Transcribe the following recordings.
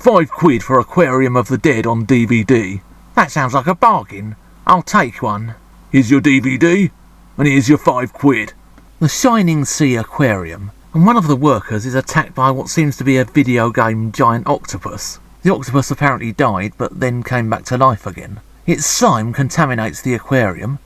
£5 for Aquarium of the Dead on DVD. That sounds like a bargain. I'll take one. Here's your DVD, and here's your £5. The Shining Sea Aquarium, and one of the workers is attacked by what seems to be a video game giant octopus. The octopus apparently died, but then came back to life again. Its slime contaminates the aquarium,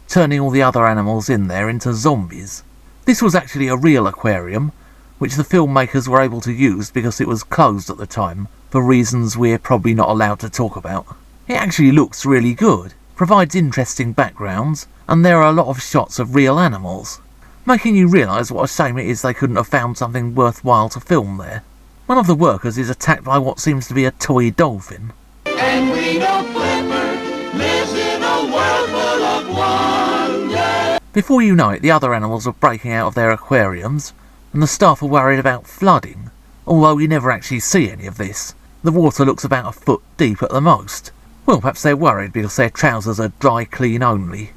turning all the other animals in there into zombies. This was actually a real aquarium, which the filmmakers were able to use because it was closed at the time, for reasons we're probably not allowed to talk about. It actually looks really good, provides interesting backgrounds, and there are a lot of shots of real animals, making you realise what a shame it is they couldn't have found something worthwhile to film there. One of the workers is attacked by what seems to be a toy dolphin. And we know Flipper lives in a world full of wonder. Before you know it, the other animals are breaking out of their aquariums, and the staff are worried about flooding, although we never actually see any of this. The water looks about a foot deep at the most. Well, perhaps they're worried because their trousers are dry clean only.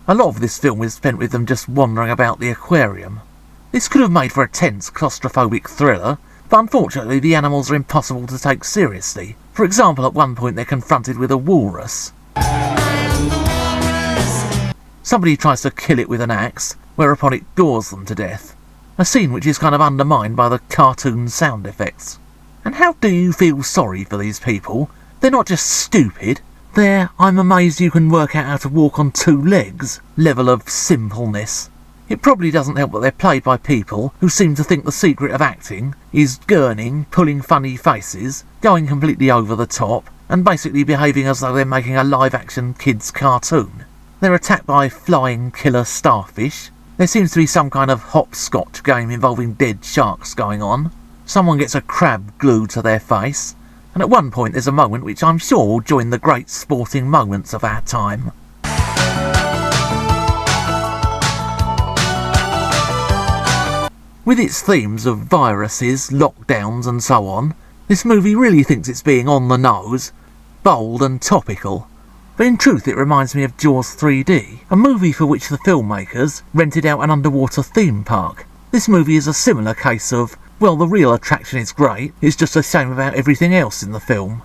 A lot of this film is spent with them just wandering about the aquarium. This could have made for a tense, claustrophobic thriller, but unfortunately the animals are impossible to take seriously. For example, at one point they're confronted with a walrus. Somebody tries to kill it with an axe, whereupon it gores them to death. A scene which is kind of undermined by the cartoon sound effects. And how do you feel sorry for these people? They're not just stupid. They're, I'm amazed you can work out how to walk on 2 legs, level of simpleness. It probably doesn't help that they're played by people who seem to think the secret of acting is gurning, pulling funny faces, going completely over the top, and basically behaving as though they're making a live-action kids' cartoon. They're attacked by flying killer starfish. There seems to be some kind of hopscotch game involving dead sharks going on. Someone gets a crab glued to their face. And at one point there's a moment which I'm sure will join the great sporting moments of our time. With its themes of viruses, lockdowns and so on, this movie really thinks it's being on the nose, bold and topical. But in truth it reminds me of Jaws 3D, a movie for which the filmmakers rented out an underwater theme park. This movie is a similar case of, well, the real attraction is great, it's just a shame about everything else in the film.